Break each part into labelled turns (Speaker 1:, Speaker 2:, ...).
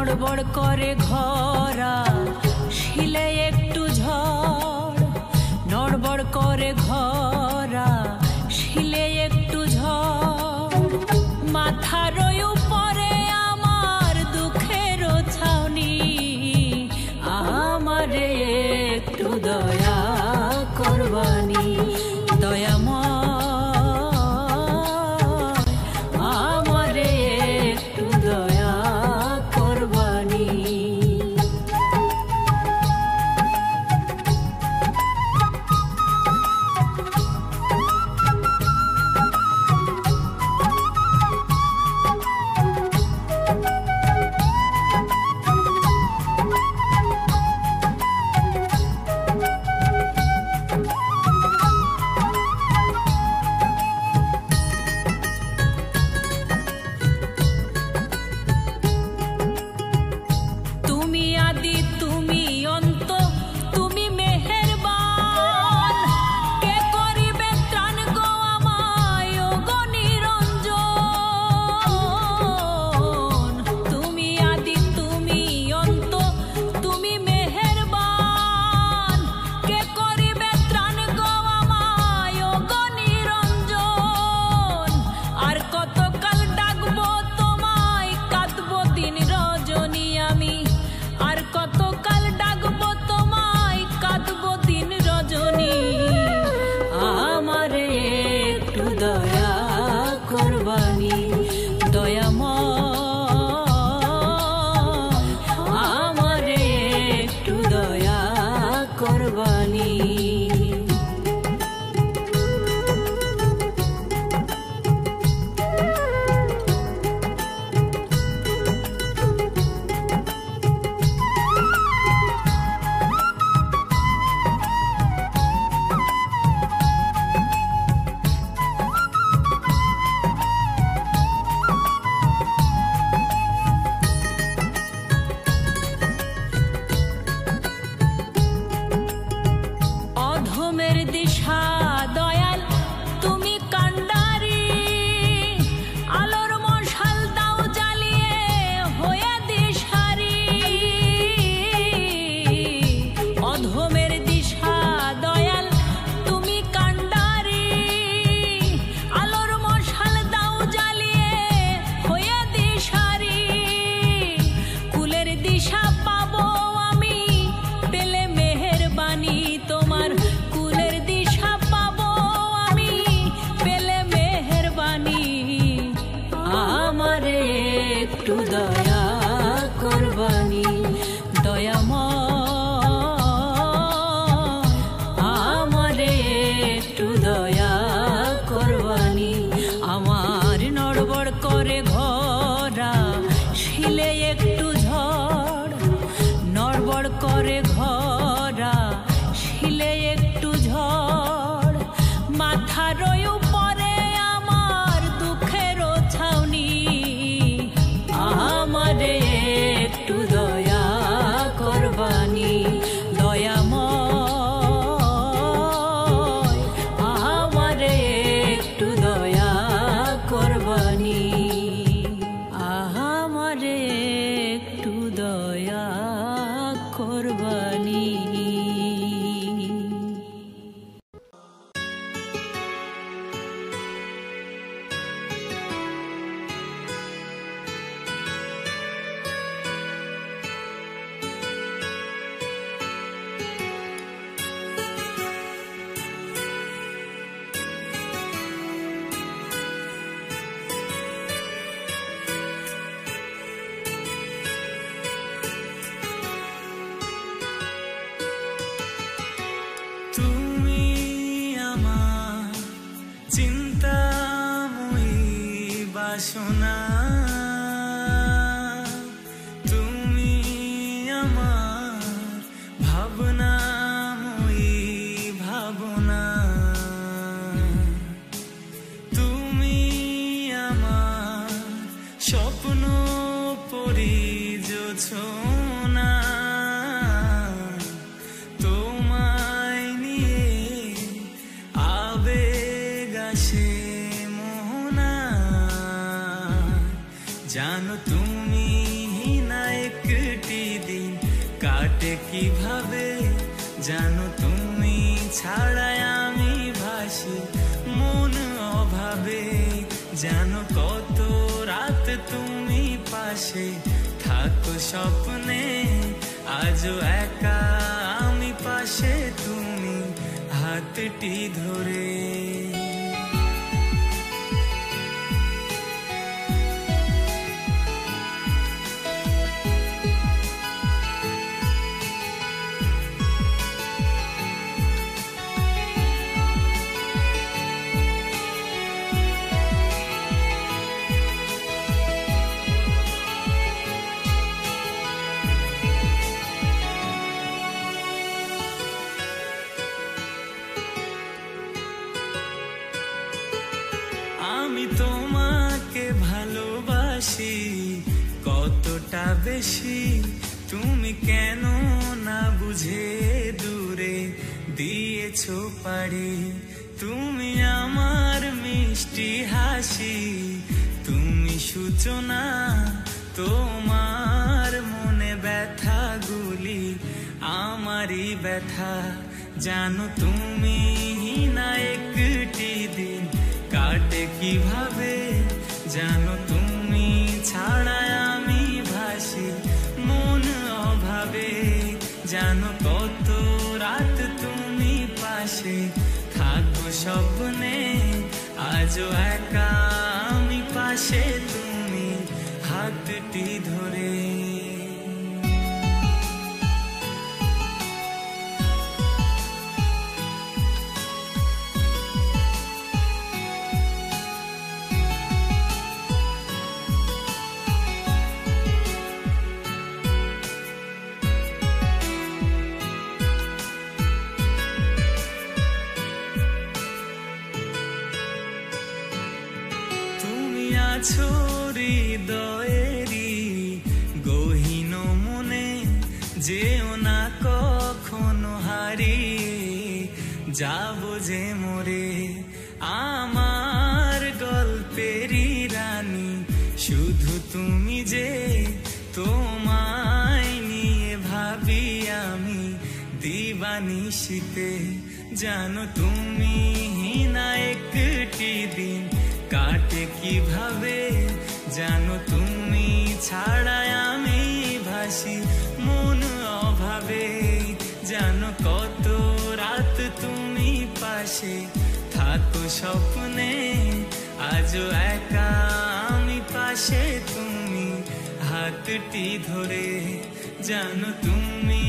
Speaker 1: নড়বড় করে ঘরা শিলে একটু ঝড়, নড়বড় করে ঘরা শিলে একটু ঝড়, মাথার উপরে আমার দুঃখের ছাউনি, আমারে একটু দয়া করবানি দয়াময়, আমারে একটু দয়া করবানি।
Speaker 2: जानो तुमी ही ना एक কাটে কিভাবে জানো তুমি ছাড়াই আমি ভাসি মন অভাবে জানো কত রাত তুমি পাশে থাকো স্বপ্নে আজও একা আমি পাশে তুমি হাতটি ধরে আমি তোমাকে ভালোবাসি কতটা বেশি তুমি কেন না বুঝে দূরে দিয়েছো পাড়ি তুমি আমার মিষ্টি হাসি তুমি সূচনা তোমার মনে ব্যথাগুলি আমারই ব্যথা জানো তুমি না একটি দিন কাটে কিভাবে জানো তুমি ছাড়া আমি ভাসি মন অভাবে জানো কত রাত তুমি পাশে থাকো স্বপ্নে আজও একা আমি পাশে তুমি হাতটি ধরে হৃদয়েরই গহীন মনে যেও না কখনো হারিয়ে যাব যে মোরে আমার গল্পেরই রানী শুধু তুমি যে তোমায় নিয়ে ভাবি আমি দিবানিশিতে জানো তুমি না একটি দিন কাটে কিভাবে জানো তুমি ছাড়া আমি ভাসি মন অভাবে জানো কত রাত তুমি পাশে থাকো স্বপ্নে আজও একা আমি পাশে তুমি হাতটি ধরে জানো তুমি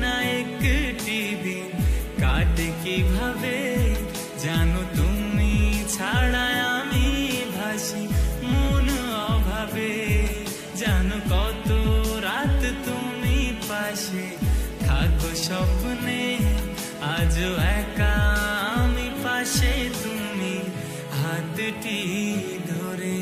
Speaker 2: না একটি দিন কাটে কিভাবে জানো তুমি ছাড়া আমি ভাসি মন অভাবে জানো কত রাত তুমি পাশে থাকো স্বপ্নে আজও একা আমি পাশে তুমি হাতটি ধরে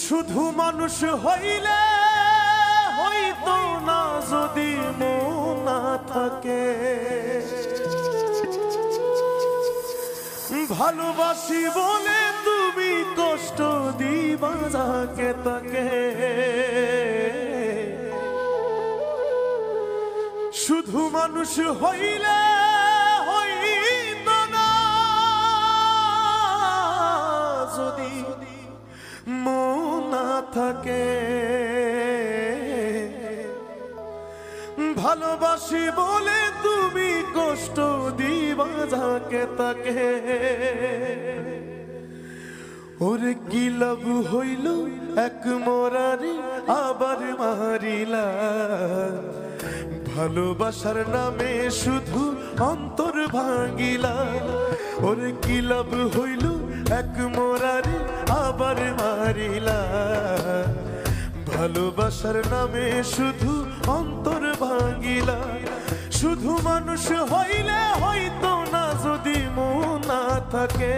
Speaker 3: শুধু মানুষ হইলে হইতো না যদি মন না থাকে ভালোবাসি বলে তুমি কষ্ট দিবা যাকে তাকে শুধু মানুষ হইলে থাকে ভালোবাসি বলে তুমি কষ্ট দিবা যাকে তাকে ওরে কি লাভ হইল এক মরারি আবার মারিলা ভালোবাসার নামে শুধু অন্তর ভাঙিলা ওরে কি লাভ হইল এক মরারি আবার মারিলা ভালোবাসার নামে শুধু অন্তর ভাঙিলা শুধু মানুষ হইলে হয়তো না যদি মন না থাকে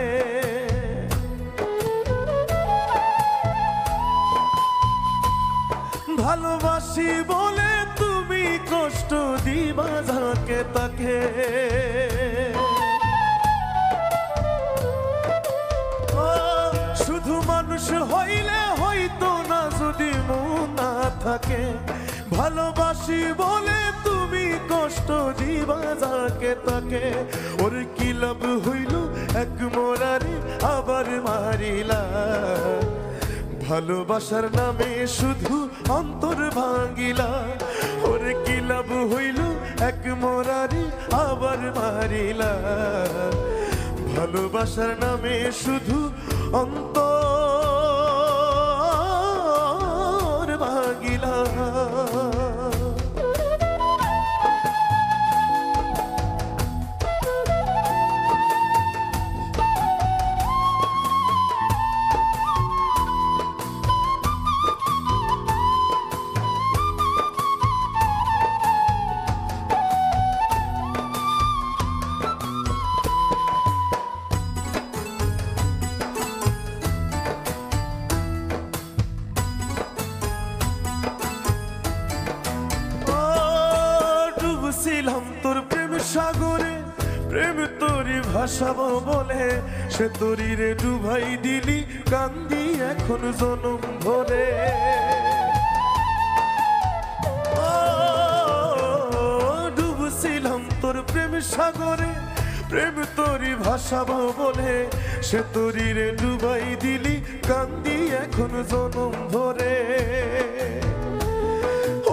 Speaker 3: ভালোবাসি বলে তুমি কষ্ট দিবা যাকে তাকে শুধু মানুষ হইলে হয়তো না যদি মন না থাকে ভালোবাসি বলে তুমি কষ্ট দিবা যাকে তাকে ওর কি লাভ হইল এক মরারি আবার মারিলা ভালোবাসার নামে শুধু অন্তর ভাঙিলা ওর কি লাভ হইল এক মরারি আবার মারিলা ভালোবাসার নামে শুধু অন্তর ভাঙিলা ছিলাম তোর প্রেম সাগরে প্রেম তোরি ভাসাবো বলে সে তোরি রে ডুবাই দিলি কান্দি এখন জনম ধরে ডুবছিলাম তোর প্রেম সাগরে প্রেম তোরি ভাসাবো বলে সে তোরি রে ডুবাই দিলি কান্দি এখন জনম ধরে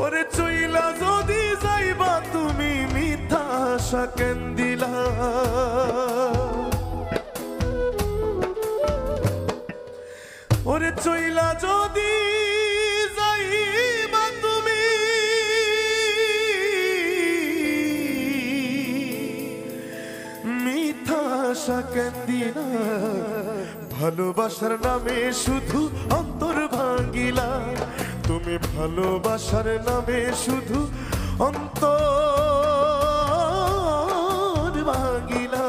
Speaker 3: ওরে চইলা যদি যাইবা তুমি মিথ্যা আশা কেন দিলা ওরে চইলা যদি যাইবা তুমি মিথ্যা আশা কেন দিলা ভালোবাসার নামে শুধু অন্তর ভাঙিলা তুমি ভালোবাসার নামে শুধু অন্তর ভাঙিলা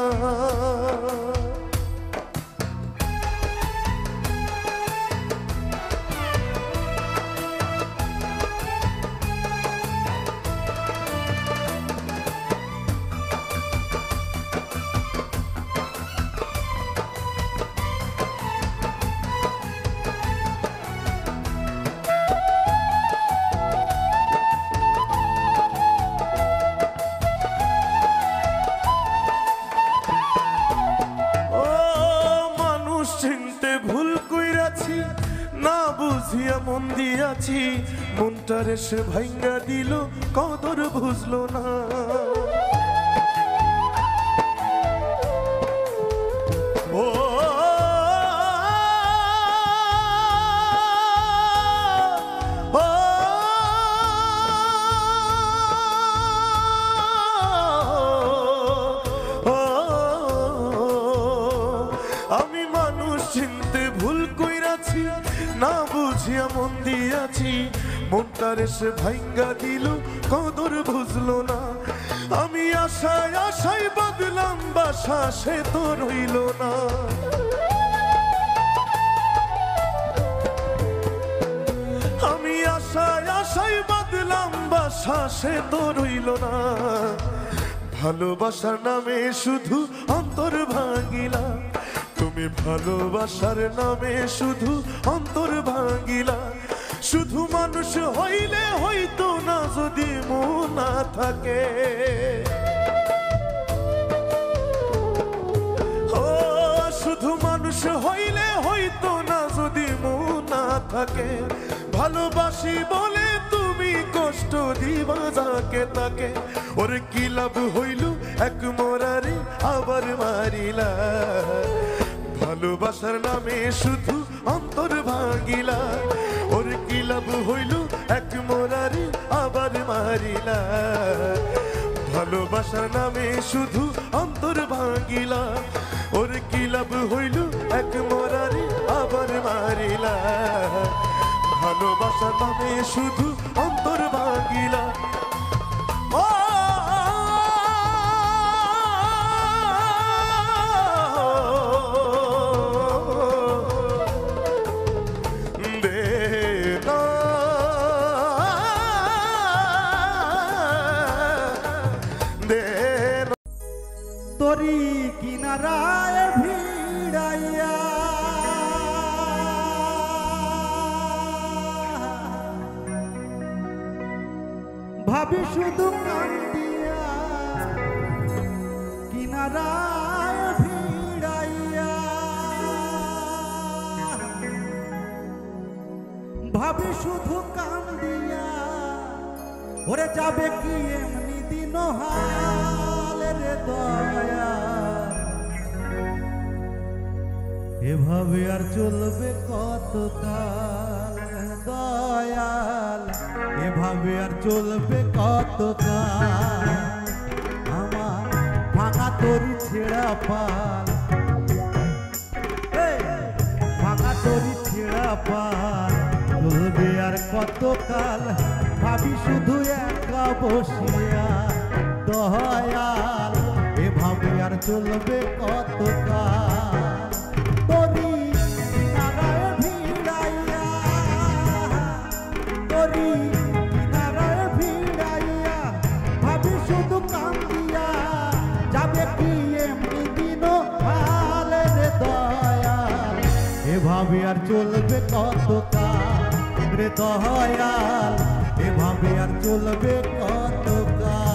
Speaker 3: না বুঝিয়া মন দিয়াছি মনটারে সে ভাঙ্গা দিল কদর বুঝলো না ও আমি মানুষ চিনতে ভুল কইরাছি না বুঝিয়া মন দিয়াছি মনটারে সে ভাঙ্গা দিল কদর বুঝলো না আমি আশায় আশায় বাঁধলাম বাসা সে তো রইল না আমি আশায় আশায় বাঁধলাম বাসা সে তো রইল না ভালোবাসার নামে শুধু অন্তর ভাঙিলা তুমি ভালোবাসার নামে শুধু অন্তর ভাঙিলা শুধু মানুষ হইলে হইতো না যদি মন না থাকে ও শুধু মানুষ হইলে হইতো না যদি মন না থাকে ভালোবাসি বলে তুমি কষ্ট দিবা যাকে তাকে ওরে কি লাভ হইল এক মরারে আবার মারিলা ভালোবাসার নামে শুধু অন্তর ভাঙিলা ওরে কি লাভ হইল এক মরারে আবার মারিলা ভালোবাসার নামে শুধু অন্তর ভাঙিলা ওরে কি লাভ হইল এক মরারে আবার মারিলা ভালোবাসার নামে শুধু অন্তর ভাঙিলা
Speaker 4: তোরি কিনারায় ভিড়াইয়া ভাবি শুধু কান্দিয়া কিনারায় ভিড়াইয়া ভাবি শুধু কান্দিয়া ওরে যাবে কি এমনি দিন হাল রে দয়া এভাবে আর চলবে কতকাল দয়াল এভাবে আর চলবে কতকাল আমার ভাঙা তরি ছেঁড়া পাল ভাঙা তরি ছেঁড়া পাল চলবে আর কতকাল ভাবি শুধু একা বসিয়া দয়াল এভাবে আর চলবে কতকাল তোরি কিনারায় ভিড়াইয়া তোরি কিনারায় ভিড়াইয়া ভাবি শুধু কান্দিয়া যাবে কি এমনি দিন হাল রে দয়াল এভাবে আর চলবে কতকাল রে দয়াল এভাবে আর চলবে কতকাল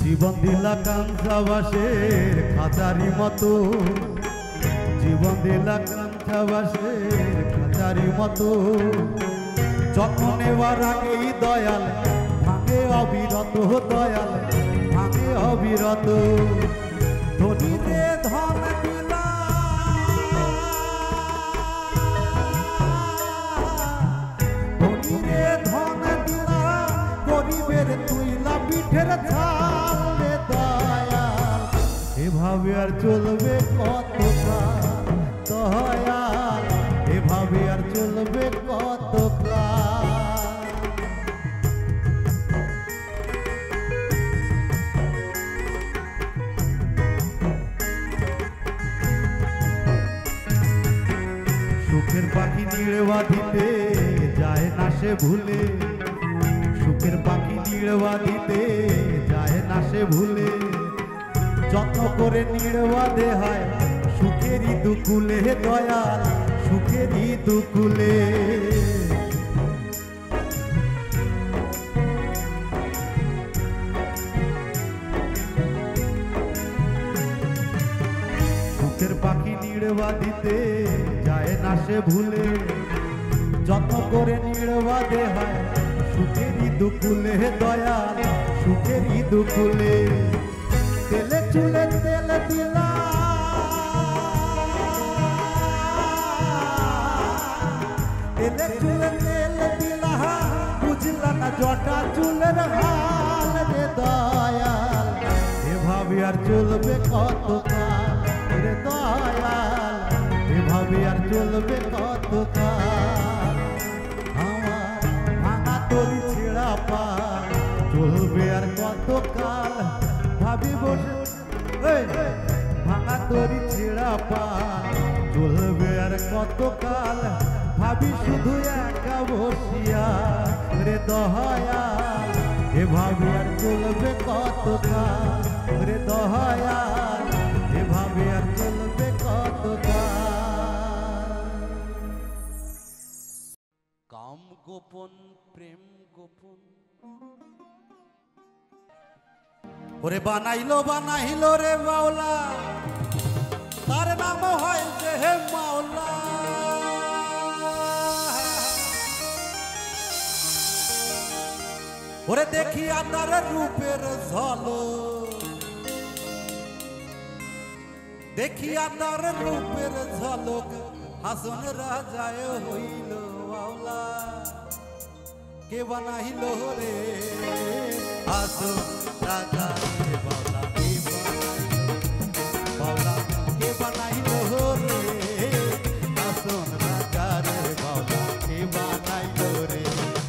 Speaker 4: জীবন দিলা কাঞ্চাবাসের খাঁচারি মতো জীবন দিলা কাঞ্চাবাসের খাঁচারি মতো যত্ন নেওয়ার আগেই দয়াল ভাঙে অবিরত দয়াল ভাঙে অবিরত ধনীরে ধন দিলা ধনীরে ধন দিলা গরিবের তুইলা পিঠের ছাল রে দয়াল এভাবে আর চলবে কতকাল দয়াল এভাবে আর চলবে কতকাল সুখের পাখি নিড়েওয়া দিতে যায় না সে ভুলে সুখের পাখি নিড়েওয়া দিতে যায় না সে ভুলে যত্ন করে নিড়েওয়া দেহায় সুখেরই দুকুলে দয়াল সুখেরই দুকুলে সুখের পাখি নিড়েওয়া দিতে যায় না সে ভুলে যত্ন করে নিড়েওয়া দেহায় সুখেরই দুকুলে দয়াল সুখেরই দুকুলে তেলে চুলে তেল দিলা তেলে চুলে তেল দিলা বুঝলা না জটা চুলের হাল রে দয়াল এভাবে আর চলবে কতকাল রে দয়াল এভাবে আর চলবে কতকাল আমার ভাঙা তরি ছেঁড়া পাল চলবে আর কতকাল ভাবি বসে ভাঙা তরি ছেঁড়া পাল চলবে আর কতকাল ভাবি শুধু একা বসিয়া রে দয়াল এভাবে আর চলবে কতকাল রে দয়াল নাম গোপন প্রেম গোপন ওরে বানাইলো বানাইলো রে মাওলা তার নাম হয় যে হে মাওলা ওরে দেখিয়া তার রূপের ঝলক দেখিয়া তার রূপের ঝলক হাসন রাজায় হইল মাওলা কে বানাইল রে হাসন রাজা রে মাওলা কে বানাইল রে হাসন রাজা রে মাওলা কে বানাইল রে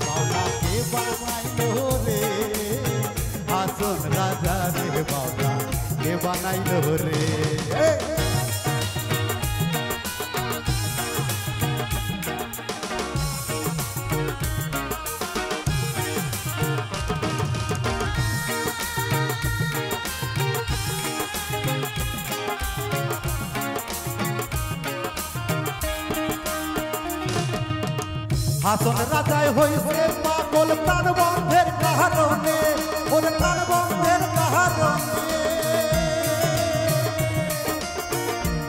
Speaker 4: মাওলা কে বানাইল রে হাসন রাজা রে মাওলা কে বানাইল রে হাসন রাজায় হইছে পাগল প্রাণ বন্ধের কারণে ওরে প্রাণ বন্ধের কারণে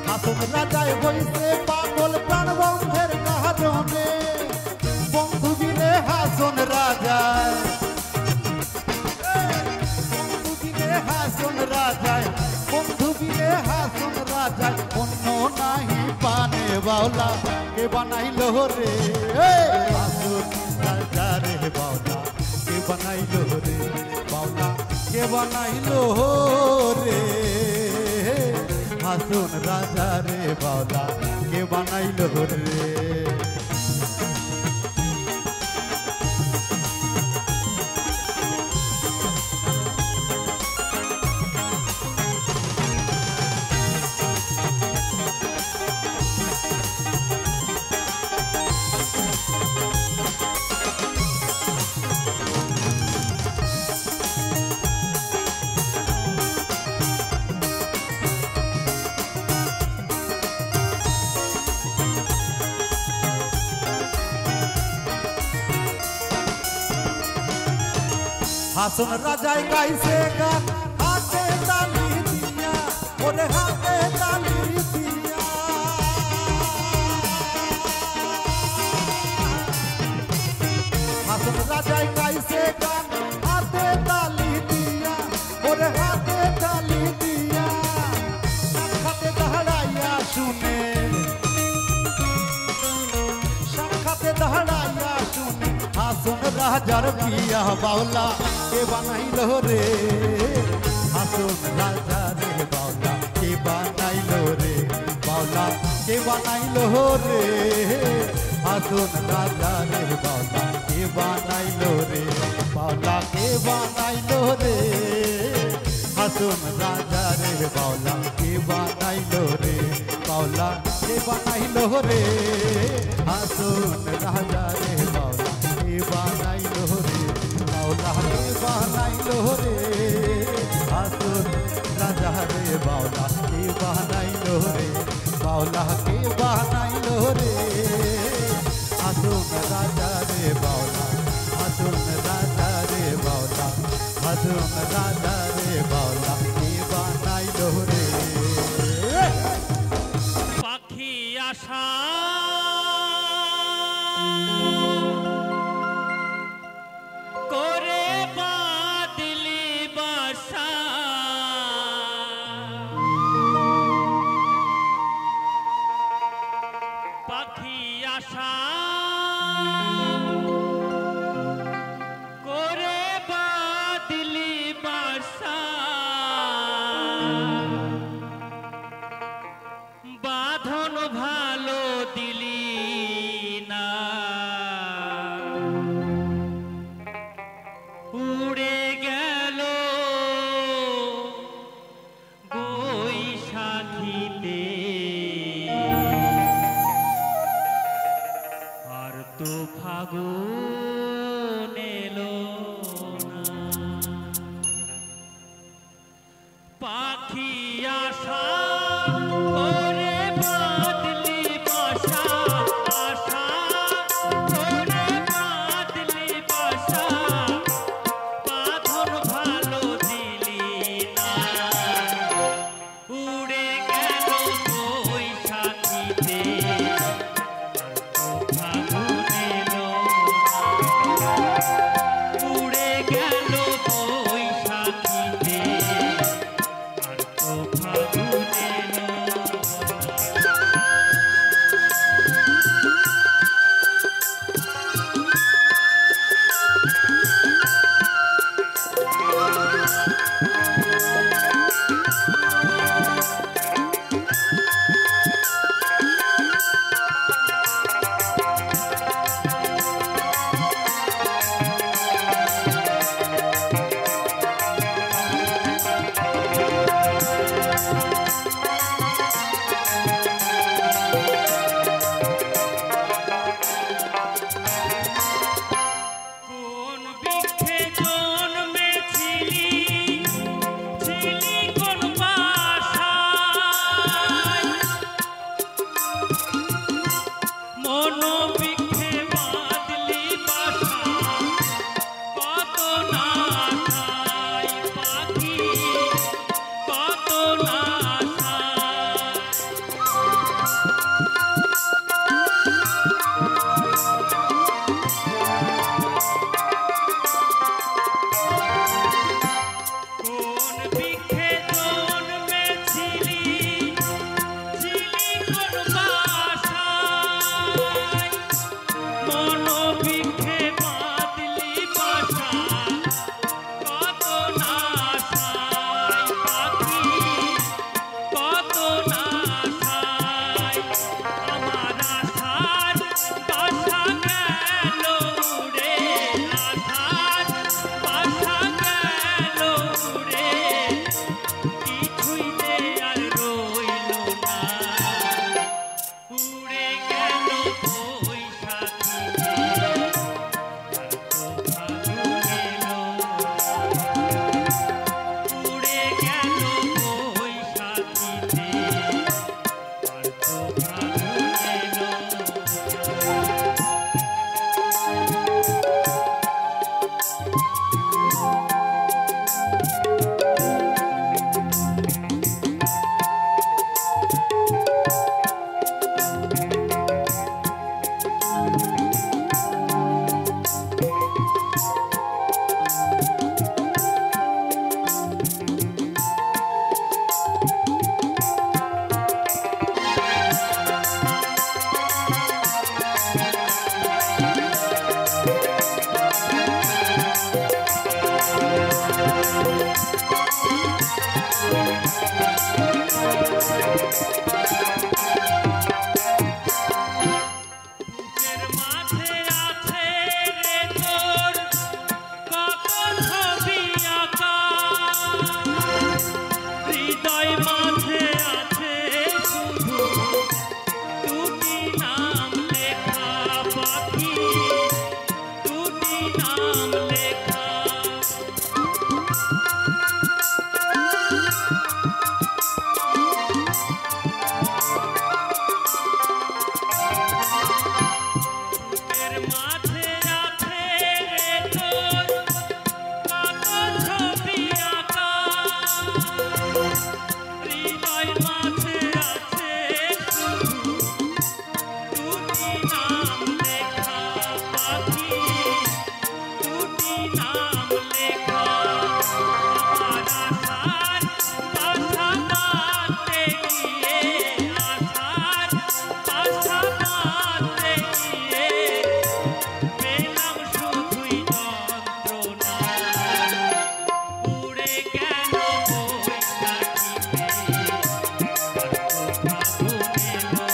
Speaker 4: হাসন রাজায় হইছে পাগল প্রাণ বন্ধের কারণে বন্ধু বিনে হাসন রাজায় বন্ধু বিনে হাসন রাজায় বন্ধু বিনে হাসন রাজায় অন্য নাহি পানে বাউলা কে বানাইলো রে হাসন রাজা রে বাউলা কে বানাইলো রে বাউলা কে বানাইলো রে হাসন রাজা রে বাউলা কে বানাইলো রে হাসন রাজায় গাইছে গান হাতে তালি দিয়া ওরে হাতে তালি দিয়া হাসন রাজায় গাইছে গান হাতে তালি দিয়া ওরে হাতে তালি দিয়া সাক্ষাতে দাঁড়াইয়া শুনে সাক্ষাতে দাঁড়াইয়া শুনে হাসন রাজার পিয়া বাউলা কে বানাইল রে হাসন রাজা রে বাউলা কে বানাইল রে বাউলা কে বানাইল রে হাসন রাজা রে বাউলা কে বানাইল রে বাউলা কে বানাইল রে হাসন রাজা রে বাউলা কে বানাইল রে বাউলা কে বানাইল রে হাসন রাজা রে বাউলা কে বানাইল রে বাউলা কে বানাইল রে হাসন রাজা রে বাউলা কে বানাইল রে বাউলা কে বানাইল রে হাসন রাজা রে বাউলা হাসন রাজা রে বাউলা হাসন রাজা রে বাউলা কে বানাইল রে
Speaker 2: পাখি আশা করে বাদলি বাসা পাখি আশা করে বাদলি বাসা বাঁধন ভালো দিলি না উড়ে গেল বৈশাখীতে আর তো ফাগুন এলো না পাখি আশা করে বাদলি বাসা আশা করে পাখি দুটি নাম লেখা বুকের মাঝে আছে রে তোর কত ছবি আঁকা হৃদয় মাঝে আছে শুধু দুটি নাম লেখা পাখি দুটি নাম লেখা আমার আশার বাসা বাঁধতে গিয়ে আশার বাসা বাঁধতে গিয়ে পেলাম শুধুই যন্ত্রণা উড়ে গেল বৈশাখীতে আর তো ফাগুন এলো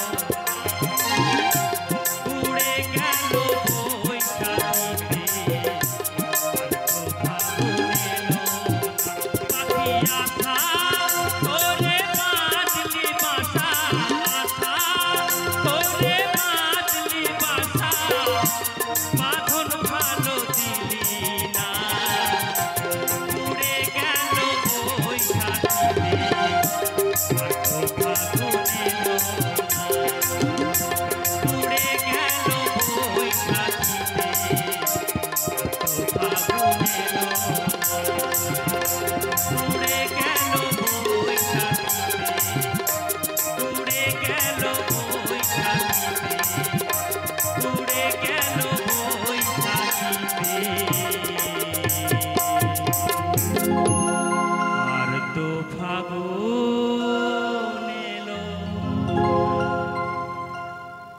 Speaker 2: উড়ে গেল বৈশাখীতে আর তো ফাগুন এলো পাখি আশা করে বাঁধলি বাসা আশা করে বাঁধলি বাসা বাঁধ